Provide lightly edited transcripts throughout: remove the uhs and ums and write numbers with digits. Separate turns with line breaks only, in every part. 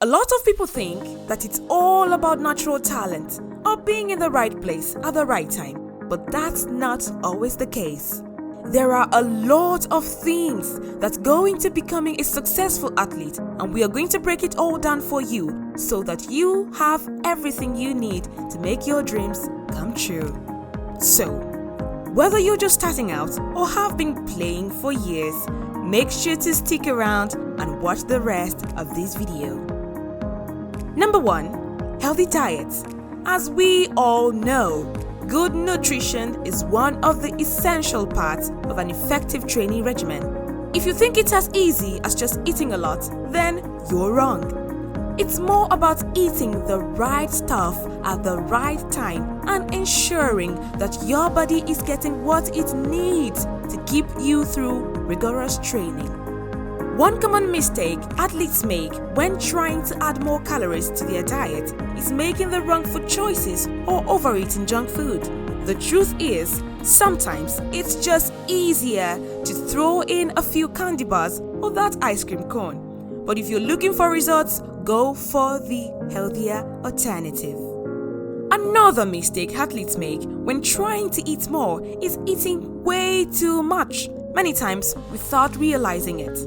A lot of people think that it's all about natural talent or being in the right place at the right time, but that's not always the case. There are a lot of things that go into becoming a successful athlete, and we are going to break it all down for you so that you have everything you need to make your dreams come true. So, whether you're just starting out or have been playing for years, make sure to stick around and watch the rest of this video. Number 1. Healthy diet. As we all know, good nutrition is one of the essential parts of an effective training regimen. If you think it's as easy as just eating a lot, then you're wrong. It's more about eating the right stuff at the right time and ensuring that your body is getting what it needs to keep you through rigorous training. One common mistake athletes make when trying to add more calories to their diet is making the wrong food choices or overeating junk food. The truth is, sometimes it's just easier to throw in a few candy bars or that ice cream cone. But if you're looking for results, go for the healthier alternative. Another mistake athletes make when trying to eat more is eating way too much, many times without realizing it.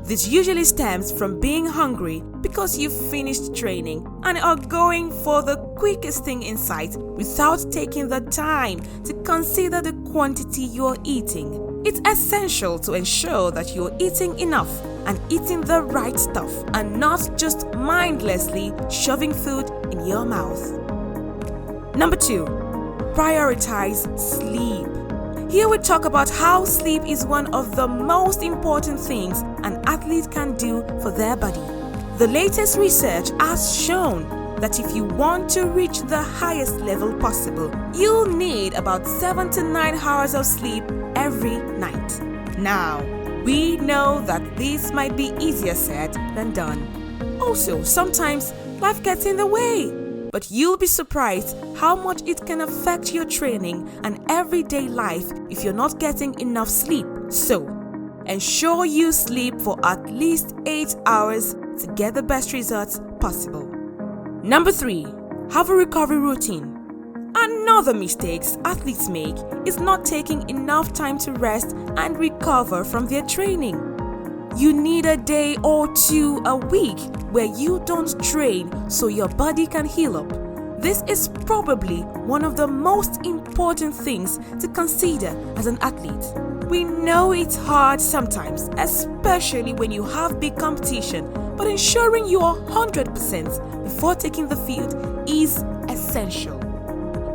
This usually stems from being hungry because you've finished training and are going for the quickest thing in sight without taking the time to consider the quantity you're eating. It's essential to ensure that you're eating enough and eating the right stuff and not just mindlessly shoving food in your mouth. Number 2. Prioritize sleep. Here we talk about how sleep is one of the most important things an athlete can do for their body. The latest research has shown that if you want to reach the highest level possible, you'll need about 7 to 9 hours of sleep every night. Now, we know that this might be easier said than done. Also, sometimes life gets in the way. But you'll be surprised how much it can affect your training and everyday life if you're not getting enough sleep. So, ensure you sleep for at least 8 hours to get the best results possible. Number 3. Have a recovery routine. Another mistake athletes make is not taking enough time to rest and recover from their training. You need a day or 2 a week where you don't train so your body can heal up. This is probably one of the most important things to consider as an athlete. We know it's hard sometimes, especially when you have big competition, but ensuring you are 100% before taking the field is essential.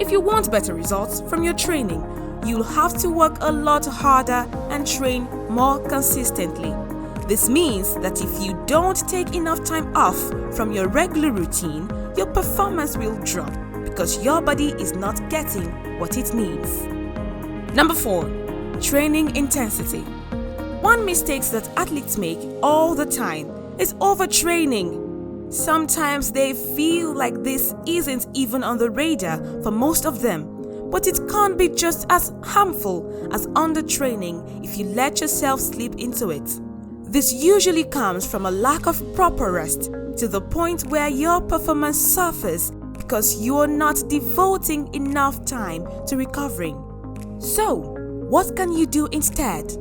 If you want better results from your training, you'll have to work a lot harder and train more consistently. This means that if you don't take enough time off from your regular routine, your performance will drop because your body is not getting what it needs. Number 4. Training intensity. One mistake that athletes make all the time is overtraining. Sometimes they feel like this isn't even on the radar for most of them, but it can be just as harmful as undertraining if you let yourself slip into it. This usually comes from a lack of proper rest to the point where your performance suffers because you're not devoting enough time to recovering. So, what can you do instead?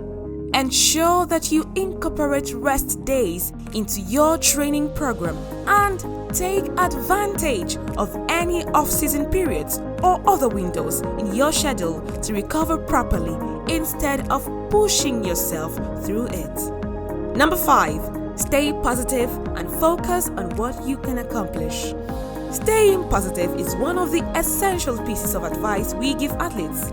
Ensure that you incorporate rest days into your training program and take advantage of any off-season periods or other windows in your schedule to recover properly instead of pushing yourself through it. Number 5. Stay positive and focus on what you can accomplish. Staying positive is one of the essential pieces of advice we give athletes.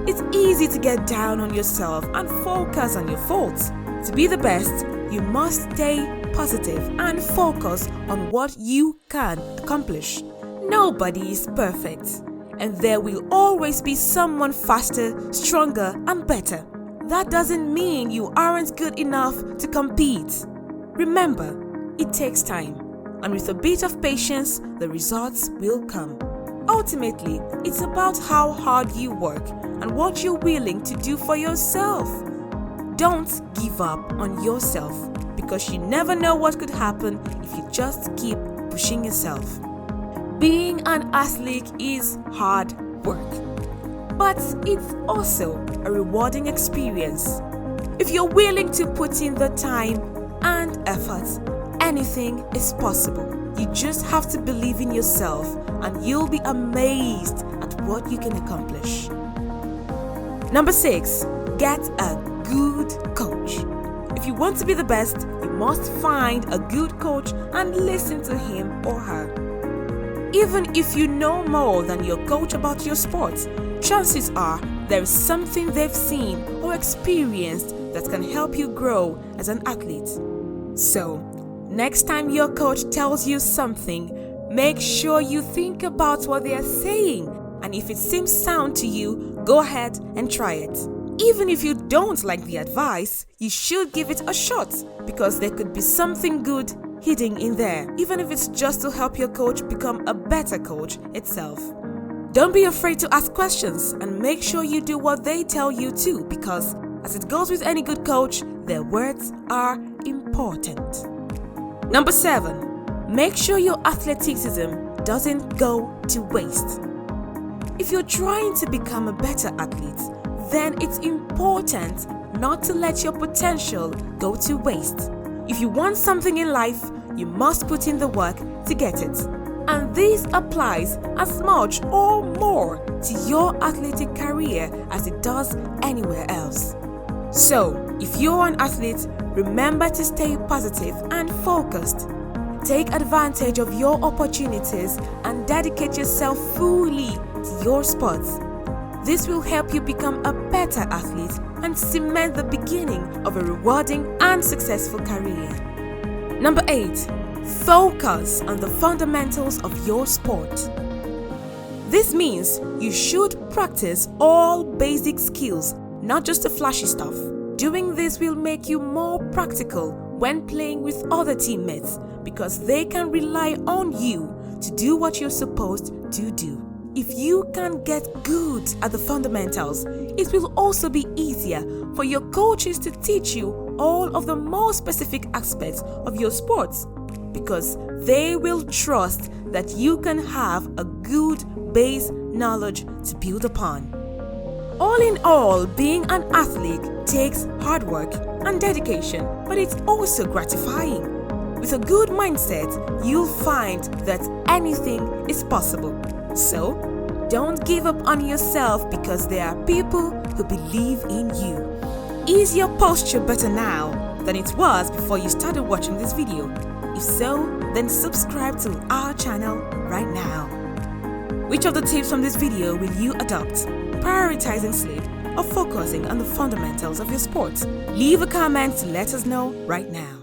It's easy to get down on yourself and focus on your faults. To be the best, you must stay positive and focus on what you can accomplish. Nobody is perfect, and there will always be someone faster, stronger, and better. That doesn't mean you aren't good enough to compete. Remember, it takes time, and with a bit of patience, the results will come. Ultimately, it's about how hard you work and what you're willing to do for yourself. don't give up on yourself, because you never know what could happen if you just keep pushing yourself. Being an athlete is hard work, but it's also a rewarding experience. If you're willing to put in the time and effort, anything is possible. You just have to believe in yourself, and you'll be amazed at what you can accomplish. Number 6, get a good coach. If you want to be the best, you must find a good coach and listen to him or her. Even if you know more than your coach about your sport, chances are there is something they've seen or experienced that can help you grow as an athlete. So, next time your coach tells you something, make sure you think about what they are saying, and if it seems sound to you, go ahead and try it. Even if you don't like the advice, you should give it a shot, because there could be something good hidden in there, even if it's just to help your coach become a better coach itself. Don't be afraid to ask questions, and make sure you do what they tell you to, because as it goes with any good coach, their words are important. Number 7, make sure your athleticism doesn't go to waste. If you're trying to become a better athlete, then it's important not to let your potential go to waste. If you want something in life, you must put in the work to get it. And this applies as much or more to your athletic career as it does anywhere else. So, if you're an athlete, remember to stay positive and focused. Take advantage of your opportunities and dedicate yourself fully to your sports. This will help you become a better athlete and cement the beginning of a rewarding and successful career. Number 8, focus on the fundamentals of your sport. This means you should practice all basic skills, not just the flashy stuff. Doing this will make you more practical when playing with other teammates, because they can rely on you to do what you're supposed to do. If you can get good at the fundamentals, it will also be easier for your coaches to teach you all of the more specific aspects of your sports, because they will trust that you can have a good base knowledge to build upon. All in all, being an athlete takes hard work and dedication, but it's also gratifying. With a good mindset, you'll find that anything is possible. So, don't give up on yourself, because there are people who believe in you. Is your posture better now than it was before you started watching this video? If so, then subscribe to our channel right now. Which of the tips from this video will you adopt? Prioritizing sleep or focusing on the fundamentals of your sport? Leave a comment to let us know right now.